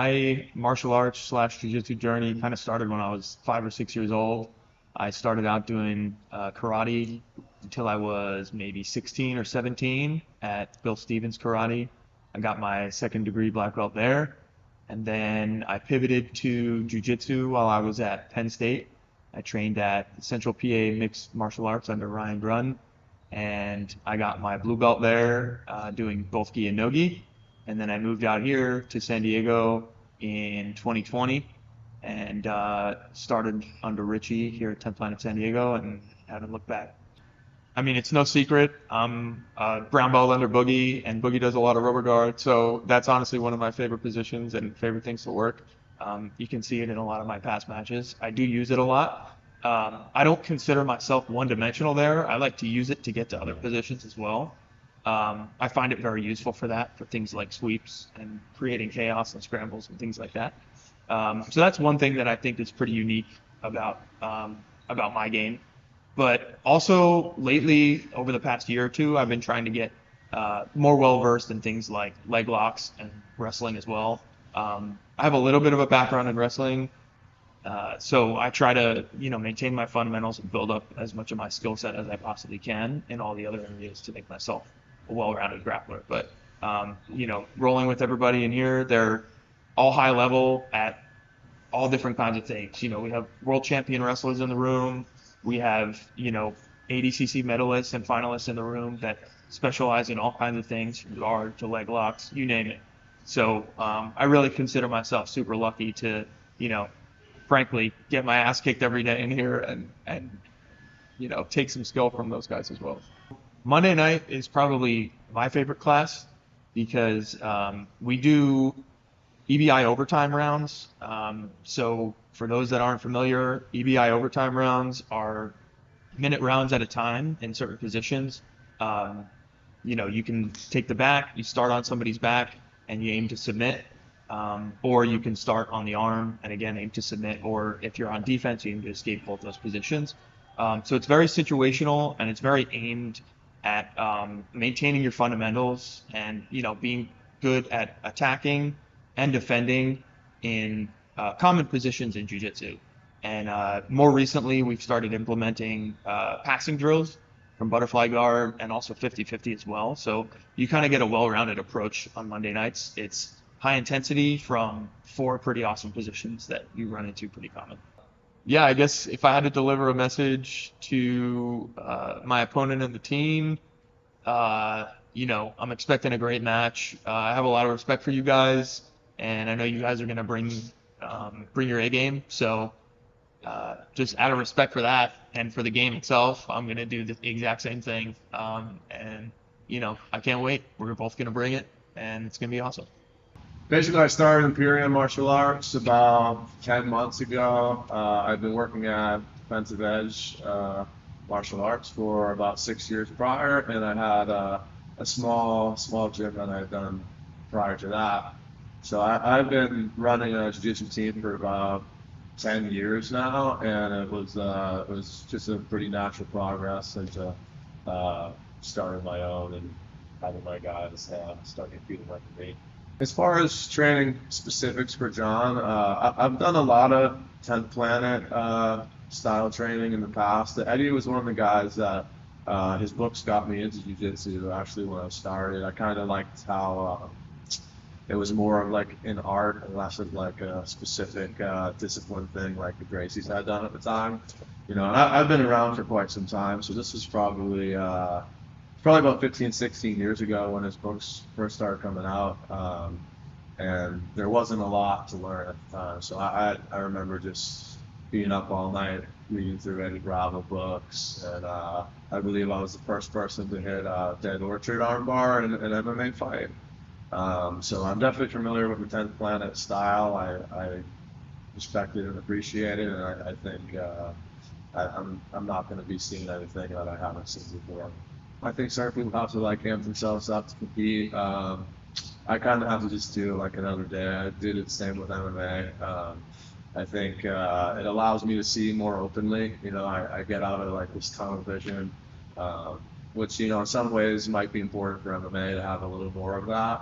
My martial arts slash jiu-jitsu journey kind of started when I was 5 or 6 years old. I started out doing karate until I was maybe 16 or 17 at Bill Stevens Karate. I got my second degree black belt there. And then I pivoted to jiu-jitsu while I was at Penn State. I trained at Central PA Mixed Martial Arts under Ryan Grun, and I got my blue belt there doing both gi and no gi. And then I moved out here to San Diego in 2020 and started under Richie here at 10th Planet San Diego and haven't looked back. I mean, it's no secret. I'm brown belt under Boogie, and Boogie does a lot of rubber guard, so that's honestly one of my favorite positions and favorite things to work. You can see it in a lot of my past matches. I do use it a lot. I don't consider myself one-dimensional there. I like to use it to get to other positions as well. I find it very useful for that, for things like sweeps and creating chaos and scrambles and things like that. So that's one thing that I think is pretty unique about my game. But also lately, over the past year or two, I've been trying to get more well-versed in things like leg locks and wrestling as well. I have a little bit of a background in wrestling, so I try to, maintain my fundamentals and build up as much of my skill set as I possibly can in all the other areas to make myself a well-rounded grappler. But, rolling with everybody in here, they're all high level at all different kinds of things. We have world champion wrestlers in the room. We have, ADCC medalists and finalists in the room that specialize in all kinds of things, from guard to leg locks, you name it. So I really consider myself super lucky to, frankly, get my ass kicked every day in here and take some skill from those guys as well. Monday night is probably my favorite class because we do EBI overtime rounds. So for those that aren't familiar, EBI overtime rounds are minute rounds at a time in certain positions. You can take the back, you start on somebody's back, and you aim to submit. Or you can start on the arm and again aim to submit. Or if you're on defense, you aim to escape both those positions. So it's very situational and it's very aimed at maintaining your fundamentals and being good at attacking and defending in common positions in jiu-jitsu. And more recently, we've started implementing passing drills from butterfly guard and also 50-50 as well. So you kind of get a well-rounded approach on Monday nights. It's high intensity from 4 pretty awesome positions that you run into pretty common. Yeah, I guess if I had to deliver a message to my opponent and the team, I'm expecting a great match. I have a lot of respect for you guys, and I know you guys are going to bring your A game. So just out of respect for that and for the game itself, I'm going to do the exact same thing. And I can't wait. We're both going to bring it, and it's going to be awesome. Basically, I started Krikorian martial arts about 10 months ago. I've been working at Defensive Edge martial arts for about 6 years prior, and I had a small gym that I had done prior to that. So I've been running a jiu-jitsu team for about 10 years now, and it was just a pretty natural progress into starting my own and having my guys start competing like me. As far as training specifics for John, I've done a lot of 10th Planet style training in the past. Eddie was one of the guys that his books got me into jiu-jitsu actually when I started. I kind of liked how it was more of like an art and less of like a specific discipline thing like the Gracies had done at the time. And I've been around for quite some time, so this was probably about 15, 16 years ago when his books first started coming out. And there wasn't a lot to learn at the time. So I remember just being up all night reading through Eddie Bravo books. And I believe I was the first person to hit Dead Orchard armbar in an MMA fight. So I'm definitely familiar with the 10th Planet style. I respect it and appreciate it. And I think I'm not going to be seeing anything that I haven't seen before. I think certain people have to amp themselves up to compete. I kind of have to just do it like another day. I did it the same with MMA. I think it allows me to see more openly. I get out of this tunnel vision, which in some ways might be important for MMA to have a little more of that.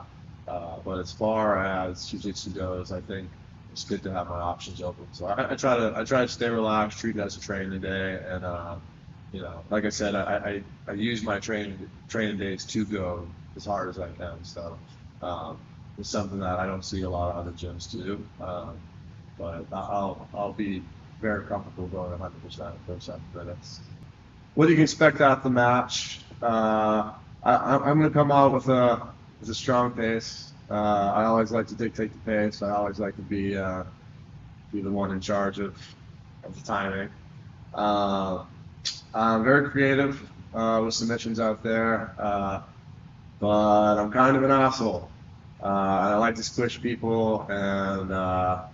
But as far as jiu-jitsu goes, I think it's good to have my options open. So I try to stay relaxed, treat it as a training day, and like I said, I use my training days to go as hard as I can. So it's something that I don't see a lot of other gyms do. But I'll be very comfortable going 100% for 7 minutes. What do you expect out the match? I'm going to come out with a strong pace. I always like to dictate the pace. I always like to be the one in charge of the timing. I'm very creative with submissions out there, but I'm kind of an asshole. I like to squish people, and I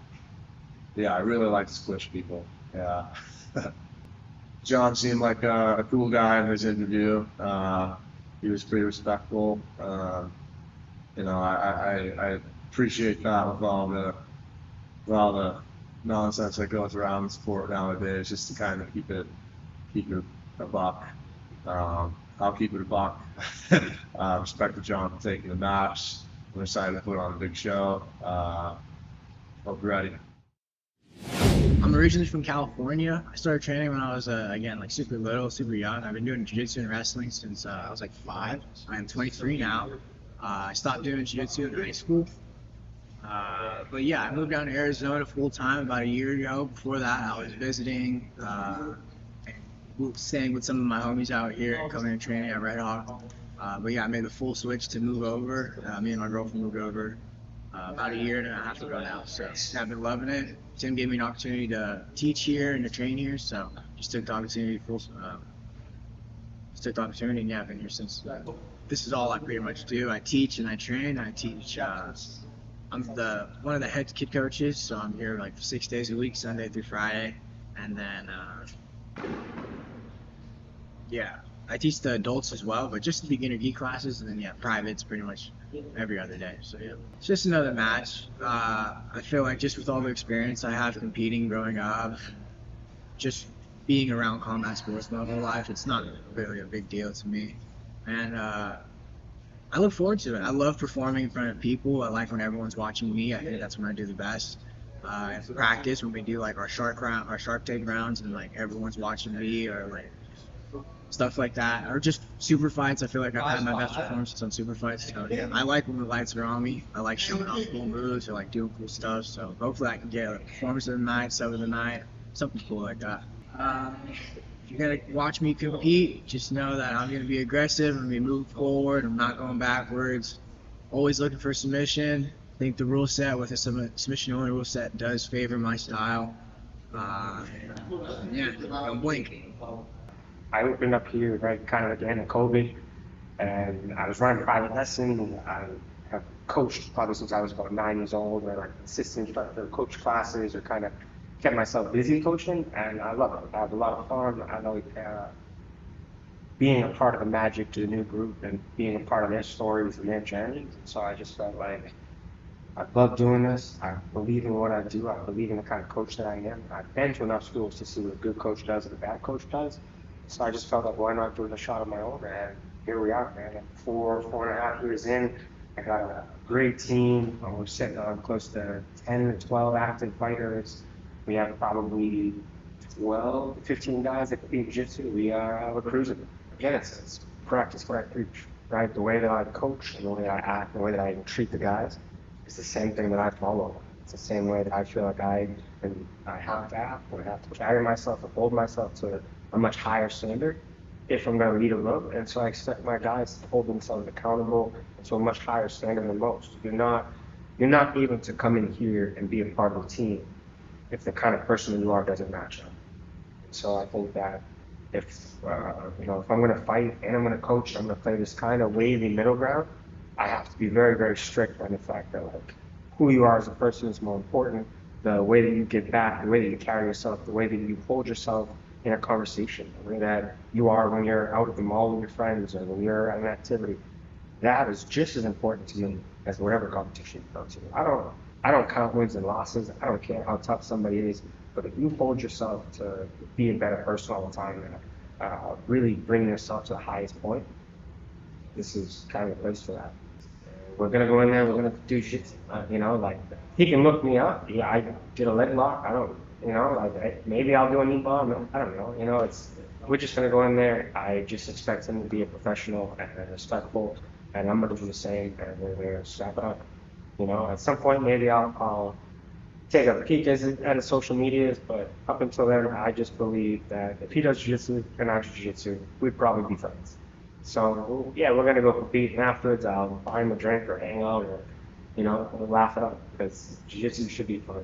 really like to squish people. Yeah. John seemed like a cool guy in his interview. He was pretty respectful. I appreciate that with all the nonsense that goes around the sport nowadays, just to kind of keep it a buck. I'll keep it a buck. Respect to John for taking the match. I'm excited to put on a big show. Hope you're ready. I'm originally from California. I started training when I was, super little, super young. I've been doing jiu-jitsu and wrestling since I was like 5. I'm 23 now. I stopped doing jiu-jitsu in high school. I moved down to Arizona full time about a year ago. Before that, I was visiting, and staying with some of my homies out here and coming and training at Red Hawk. I made the full switch to move over. Me and my girlfriend moved over about a year and a half ago now. So I've been loving it. Tim gave me an opportunity to teach here and to train here, so just took the opportunity and I've been here since. This is all I pretty much do. I teach and I train. I teach. I'm one of the head kid coaches, so I'm here like 6 days a week, Sunday through Friday, and then I teach the adults as well, but just the beginner gi classes, and then privates pretty much every other day. So it's just another match. I feel like just with all the experience I have competing growing up, just being around combat sports my whole life, it's not really a big deal to me. And I look forward to it. I love performing in front of people. I like when everyone's watching me. I think that's when I do the best. In practice, when we do like our shark take rounds and like everyone's watching me, or like stuff like that, or just super fights. I feel like I've had my best performances on super fights. So I like when the lights are on me. I like showing off cool moves or like doing cool stuff. So hopefully I can get a performance of the night, sub of the night, something cool like that. If you're gonna watch me compete, just know that I'm gonna be aggressive. I'm gonna be moving forward. I'm not going backwards. Always looking for submission. I think the rule set with a submission only rule set does favor my style. Don't blink. I opened up here right kind of at the end of COVID, and I was running private lessons, and I have coached probably since I was about 9 years old, or like assistant instructor, coach classes, or kind of kept myself busy coaching, and I love it. I have a lot of fun. I like being a part of the magic to the new group and being a part of their stories and their journeys. So I just felt like I love doing this. I believe in what I do. I believe in the kind of coach that I am. I've been to enough schools to see what a good coach does and a bad coach does. So I just felt like, why not give it a shot on my own? And here we are, man. 4.5 years in, I got a great team. We're sitting on close to 10 to 12 active fighters. We have probably 12 to 15 guys that compete in jiu-jitsu. We're cruising. Again, it's practice what I preach, right? The way that I coach, and the way that I act, the way that I treat the guys, it's the same thing that I follow. It's the same way that I feel like I have to act, or I have to carry myself and hold myself to a much higher standard if I'm going to lead a rope. And so I expect my guys to hold themselves accountable to a much higher standard than most. You're not able to come in here and be a part of a team if the kind of person you are doesn't match up. So I think that if I'm going to fight and I'm going to coach, I'm going to play this kind of wavy middle ground, I have to be very, very strict on the fact that like who you are as a person is more important. The way that you give back, the way that you carry yourself, the way that you hold yourself in a conversation, the way that you are when you're out at the mall with your friends or when you're at an activity, that is just as important to me as whatever competition you go to. I don't count wins and losses. I don't care how tough somebody is, but if you hold yourself to be a better person all the time and really bring yourself to the highest point, this is kind of the place for that. we're gonna go in there, we're gonna do shit. You know, like he can look me up. Yeah, I did a leg lock. I don't, you know, like maybe I'll do a knee bomb. I don't know. You know, we're just gonna go in there. I just expect him to be a professional and respectful, and I'm gonna do the same. And we're gonna strap it up. You know, at some point maybe I'll take a peek at his social medias, but up until then, I just believe that if he does jiu-jitsu and I do jiu-jitsu, we'd probably be friends. So yeah, we're gonna go compete, and afterwards I'll buy him a drink or hang out, or you know, we'll laugh it up, because jiu-jitsu should be fun.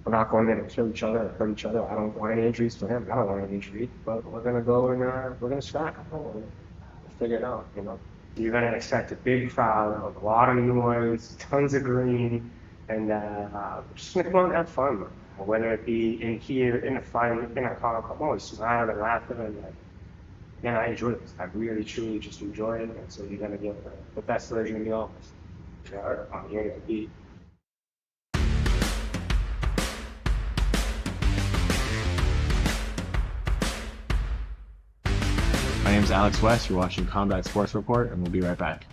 We're not going there to kill each other or hurt each other. I don't want any injuries for him. I don't want any injuries, but we're gonna go and we're gonna scrap. We'll figure it out. You know, you're gonna expect a big crowd, a lot of noise, tons of green. And just gonna go out and have fun, whether it be in here, in a fight, in a car, come on, smile and laugh and like, man, I enjoy this. I really, truly just enjoy it. And so you're gonna get the best version of me always. I'm here to compete. My name is Alex West. You're watching Combat Sports Report, and we'll be right back.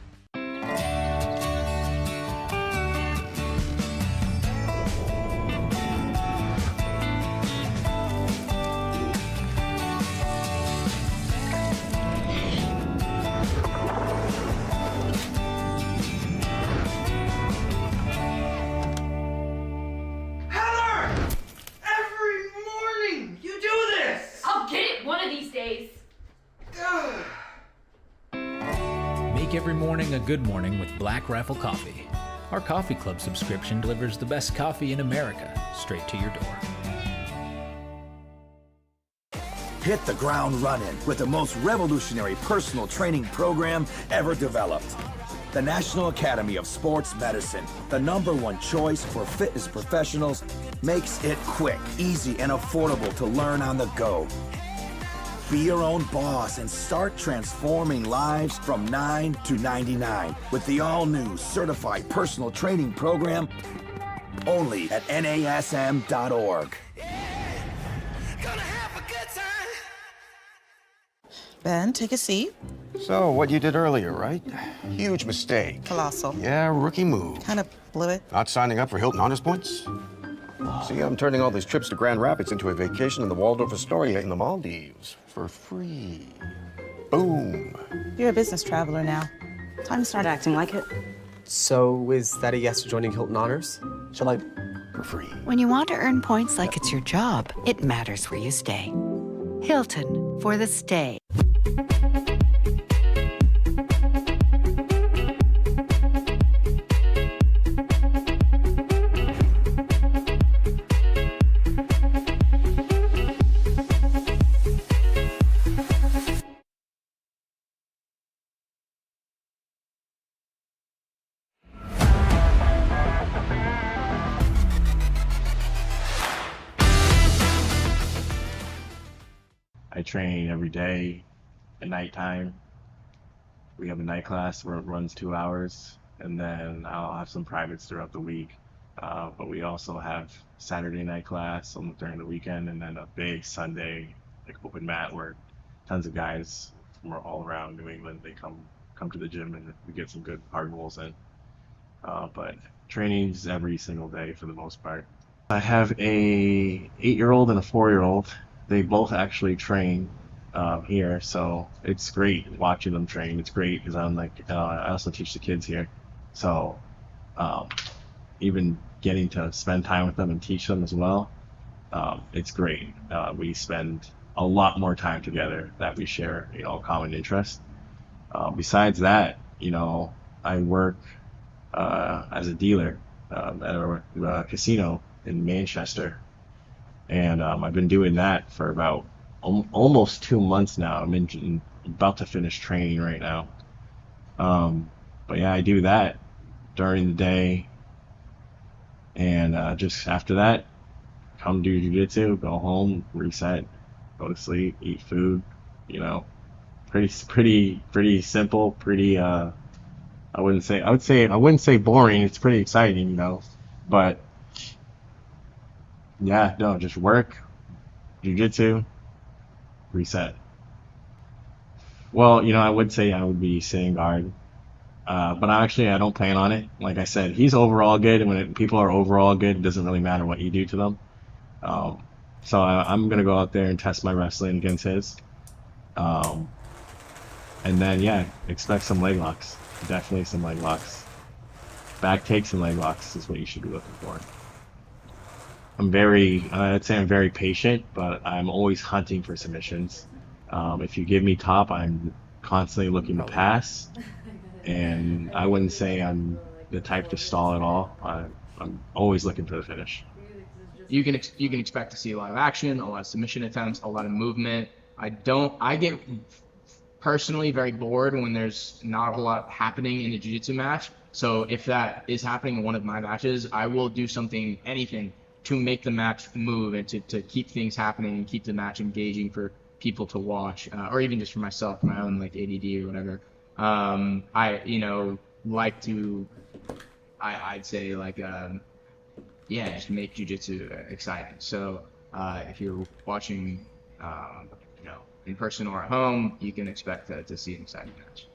Make every morning a good morning with Black Rifle Coffee. Our coffee club subscription delivers the best coffee in America straight to your door. Hit the ground running with the most revolutionary personal training program ever developed. The National Academy of Sports Medicine, the #1 choice for fitness professionals, makes it quick, easy, and affordable to learn on the go. Be your own boss and start transforming lives from 9 to 99 with the all-new certified personal training program only at NASM.org. Ben, take a seat. So, what you did earlier, right? Huge mistake. Colossal. Yeah, rookie move. Kind of blew it. Not signing up for Hilton Honors Points? See, I'm turning all these trips to Grand Rapids into a vacation in the Waldorf Astoria in the Maldives for free. Boom. You're a business traveler now. Time to start acting like it. So, is that a yes to joining Hilton Honors? Shall I? For free. When you want to earn points like it's your job, it matters where you stay. Hilton, for the stay. I train every day at nighttime. We have a night class where it runs 2 hours, and then I'll have some privates throughout the week. But we also have Saturday night class during the weekend, and then a big Sunday open mat where tons of guys from all around New England, they come to the gym and we get some good hard rolls in. But training's every single day for the most part. I have a 8-year-old and a 4-year-old. They both actually train here, so it's great watching them train. It's great because I also teach the kids here, so even getting to spend time with them and teach them as well, it's great. We spend a lot more time together that we share, common interest. Besides that, I work as a dealer at a casino in Manchester. And I've been doing that for about almost 2 months now. I'm about to finish training right now. But yeah, I do that during the day. And just after that, come do jiu-jitsu, go home, reset, go to sleep, eat food. Pretty simple, pretty, I wouldn't say boring. It's pretty exciting, but yeah, no, just work, jiu-jitsu, reset. Well, I would say I would be sitting guard. But I don't plan on it. Like I said, he's overall good, and when people are overall good, it doesn't really matter what you do to them. So I'm gonna go out there and test my wrestling against his. Um, and then yeah, expect some leg locks. Definitely some leg locks. Back takes and leg locks is what you should be looking for. I'd say I'm very patient, but I'm always hunting for submissions. If you give me top, I'm constantly looking to pass, and I wouldn't say I'm the type to stall at all. I'm always looking for the finish. You can expect to see a lot of action, a lot of submission attempts, a lot of movement. I get personally very bored when there's not a whole lot happening in a jiu-jitsu match. So if that is happening in one of my matches, I will do anything to make the match move and to keep things happening and keep the match engaging for people to watch, or even just for myself, my own like ADD or whatever. I'd say like, just make jiu-jitsu exciting. So if you're watching, in person or at home, you can expect to see an exciting match.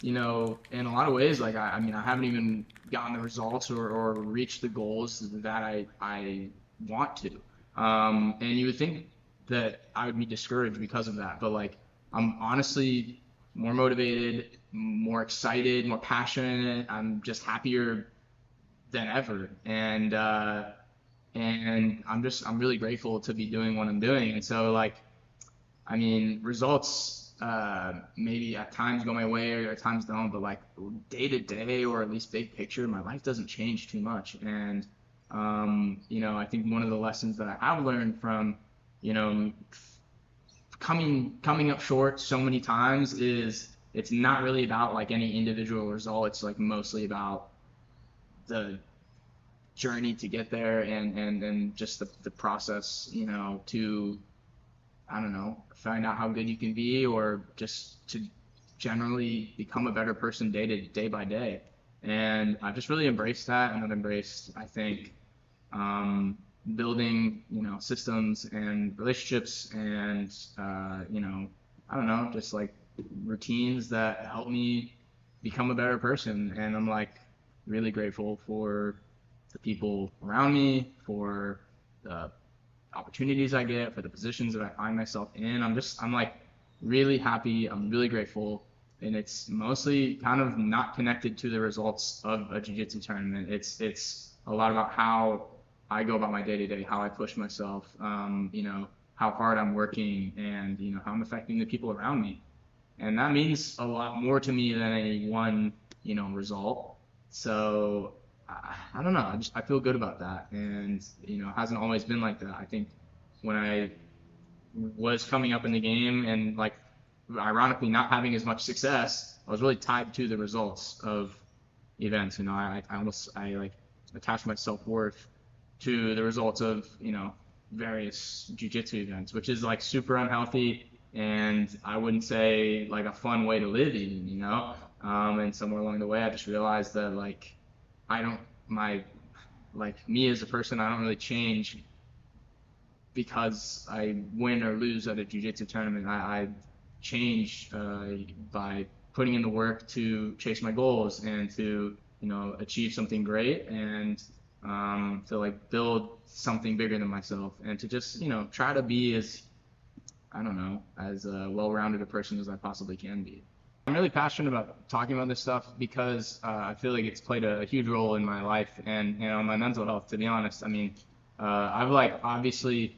In a lot of ways, like I haven't even gotten the results or reached the goals that I want to. And you would think that I would be discouraged because of that, but like I'm honestly more motivated, more excited, more passionate. I'm just happier than ever, and I'm really grateful to be doing what I'm doing. And so like, results maybe at times go my way or at times don't, but like day to day or at least big picture, my life doesn't change too much. And I think one of the lessons that I have learned from coming up short so many times is it's not really about like any individual result. It's like mostly about the journey to get there and just the process, to, I don't know, find out how good you can be or just to generally become a better person day by day. And I've just really embraced that, and I've embraced, I think, building, systems and relationships and, I don't know, just like routines that help me become a better person. And I'm like really grateful for the people around me, for the opportunities I get, for the positions that I find myself in. I'm like really happy. I'm really grateful. And it's mostly kind of not connected to the results of a jiu-jitsu tournament. It's a lot about how I go about my day-to-day, how I push myself, how hard I'm working, and, how I'm affecting the people around me. And that means a lot more to me than any one, result. So I don't know. I feel good about that. And, it hasn't always been like that. I think when I was coming up in the game and like, ironically not having as much success, I was really tied to the results of events. I like attached my self-worth to the results of, various jiu-jitsu events, which is like super unhealthy. And I wouldn't say like a fun way to live even, and somewhere along the way, I just realized that like, me as a person, I don't really change because I win or lose at a jiu-jitsu tournament. I change by putting in the work to chase my goals and to, achieve something great and to like build something bigger than myself and to just, try to be as well-rounded a person as I possibly can be. I'm really passionate about talking about this stuff because I feel like it's played a huge role in my life and, my mental health, to be honest. I've like obviously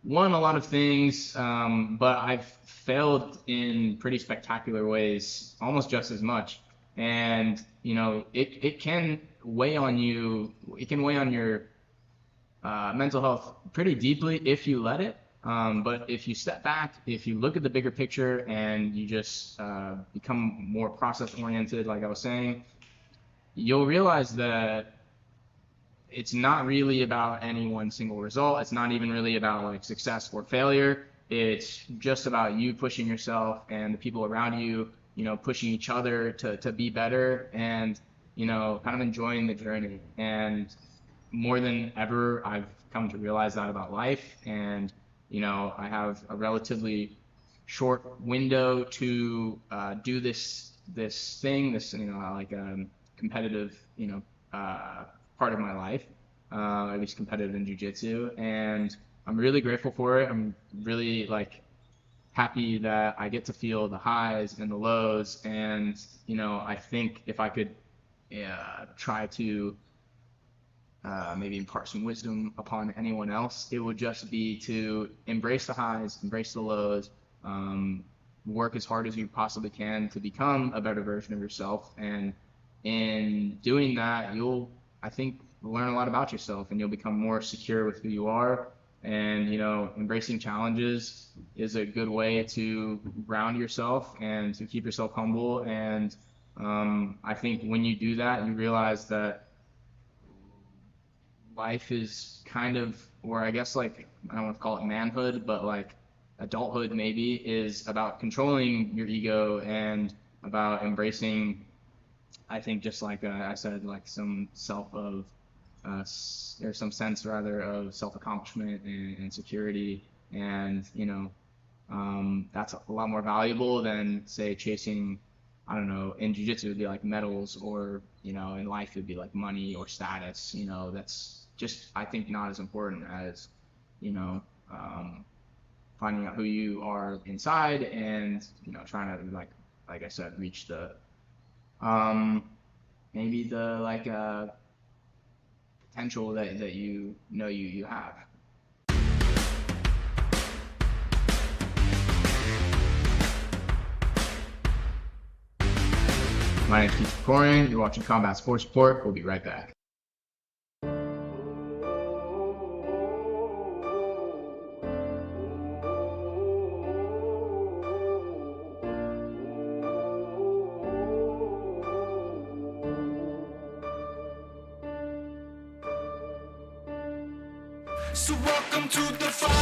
won a lot of things, but I've failed in pretty spectacular ways, almost just as much. And, it can weigh on you. It can weigh on your mental health pretty deeply if you let it. But if you step back, if you look at the bigger picture and you just become more process-oriented, like I was saying, you'll realize that it's not really about any one single result. It's not even really about like success or failure. It's just about you pushing yourself and the people around you, pushing each other to be better and, kind of enjoying the journey. And more than ever, I've come to realize that about life. And, I have a relatively short window to do this this thing, this, you know, like competitive, you know, part of my life, at least competitive in jiu-jitsu, and I'm really grateful for it. I'm really like happy that I get to feel the highs and the lows, and you know, I think if I could try to maybe impart some wisdom upon anyone else, it would just be to embrace the highs, embrace the lows, work as hard as you possibly can to become a better version of yourself. And in doing that, you'll, I think, learn a lot about yourself, and you'll become more secure with who you are. And, you know, embracing challenges is a good way to ground yourself and to keep yourself humble. And I think when you do that, you realize that life is kind of, or I guess like, I don't want to call it manhood, but like adulthood maybe, is about controlling your ego and about embracing, I think, just like I said, like some or some sense rather of self-accomplishment and security. And, you know, that's a lot more valuable than, say, chasing, I don't know, in jiu-jitsu it would be like medals, or, you know, in life it would be like money or status. You know, that's just, I think, not as important as, you know, finding out who you are inside and, you know, trying to, like I said, reach the, maybe the, like, potential that you know you have. My name is Krikorian. You're watching Combat Sports Report. We'll be right back. So welcome to the fire.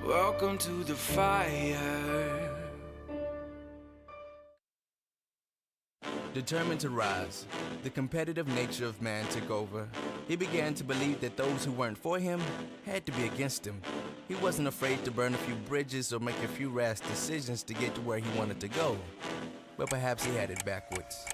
Welcome to the fire. Determined to rise, the competitive nature of man took over. He began to believe that those who weren't for him had to be against him. He wasn't afraid to burn a few bridges or make a few rash decisions to get to where he wanted to go. But perhaps he had it backwards.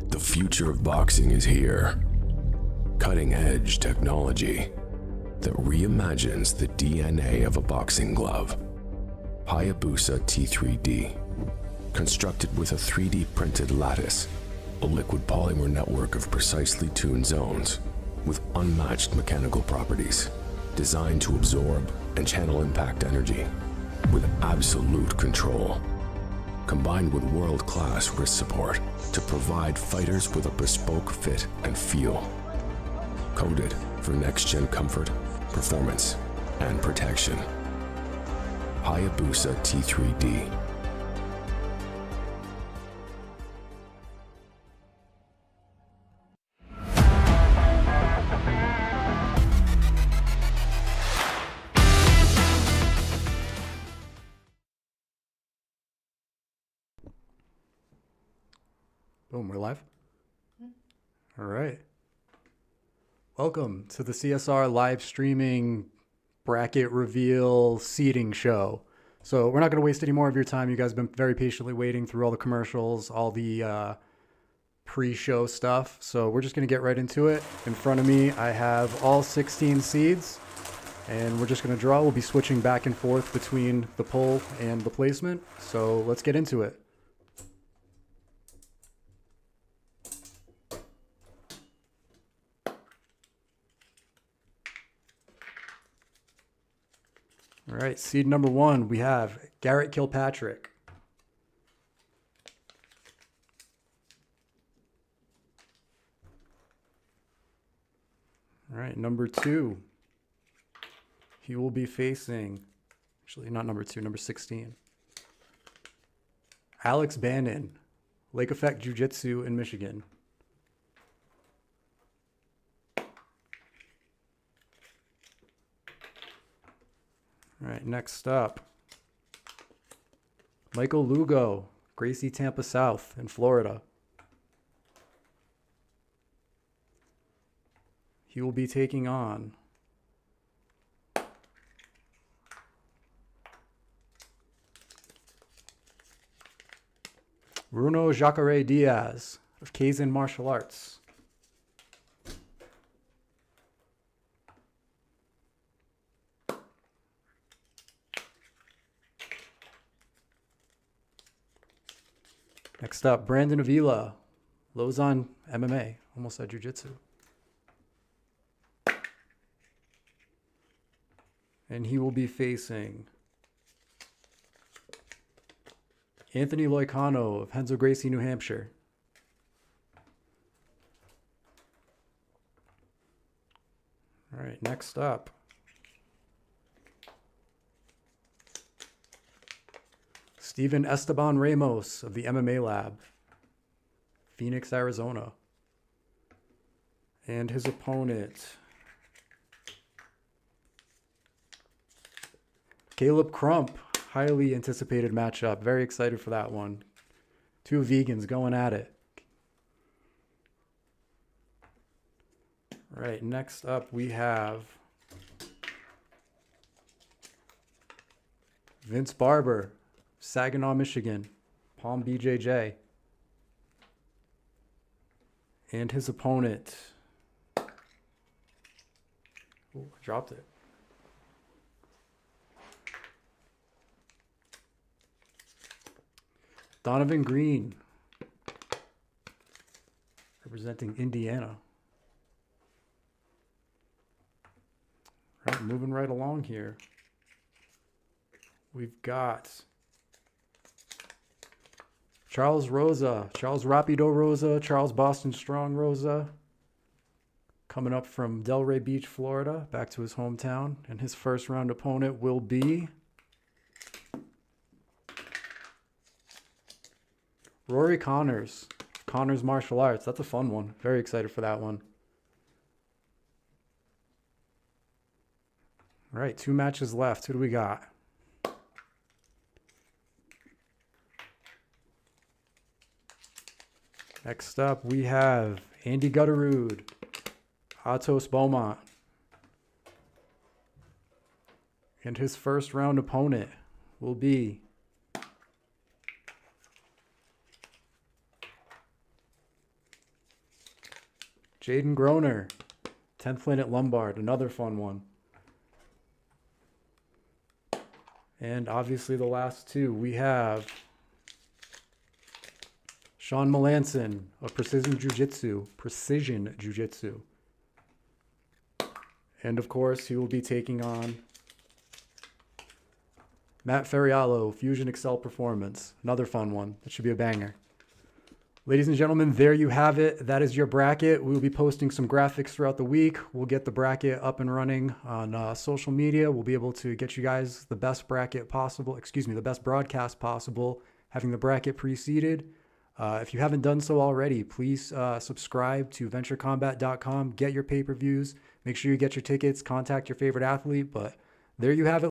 The future of boxing is here. Cutting-edge technology that reimagines the DNA of a boxing glove. Hayabusa T3D, constructed with a 3D printed lattice, a liquid polymer network of precisely tuned zones with unmatched mechanical properties, designed to absorb and channel impact energy with absolute control, combined with world-class wrist support to provide fighters with a bespoke fit and feel. Coded for next-gen comfort, performance, and protection. Hayabusa T3D. Boom, we're live. All right. Welcome to the CSR live streaming bracket reveal seating show. So we're not going to waste any more of your time. You guys have been very patiently waiting through all the commercials, all the pre-show stuff. So we're just going to get right into it. In front of me, I have all 16 seeds, and we're just going to draw. We'll be switching back and forth between the pull and the placement. So let's get into it. All right, seed number 1, we have Garrett Kilpatrick. All right, number 2, he will be facing, actually not number 2, number 16. Alex Bannon, Lake Effect Jiu-Jitsu in Michigan. All right, next up, Michael Lugo, Gracie Tampa South in Florida. He will be taking on Bruno Jacare Diaz of Kaizen Martial Arts. Next up, Brandon Avila, Lausanne MMA, almost said Jiu-Jitsu. And he will be facing Anthony Loicano of Hensel Gracie, New Hampshire. All right, next up, Steven Esteban Ramos of the MMA Lab, Phoenix, Arizona. And his opponent, Caleb Crump, highly anticipated matchup. Very excited for that one. 2 vegans going at it. All right, next up we have Vince Barber, Saginaw, Michigan, Palm BJJ. And his opponent, oh, I dropped it. Donovan Green, representing Indiana. All right, moving right along here. We've got Charles Rosa, Charles Rapido Rosa, Charles Boston Strong Rosa, coming up from Delray Beach, Florida, back to his hometown. And his first round opponent will be Rory Connors, Connors Martial Arts. That's a fun one. Very excited for that one. All right, 2 matches left. Who do we got? Next up, we have Andy Gutterud, Atos Beaumont. And his first round opponent will be Jaden Groner, 10th Lynn at Lombard. Another fun one. And obviously the last 2, we have Sean Melanson of Precision Jiu-Jitsu. And of course, he will be taking on Matt Ferriallo, Fusion Excel Performance. Another fun one. That should be a banger. Ladies and gentlemen, there you have it. That is your bracket. We will be posting some graphics throughout the week. We'll get the bracket up and running on social media. We'll be able to get you guys the best bracket possible, the best broadcast possible, having the bracket preceded. If you haven't done so already, please subscribe to venturecombat.com. Get your pay-per-views. Make sure you get your tickets. Contact your favorite athlete. But there you have it.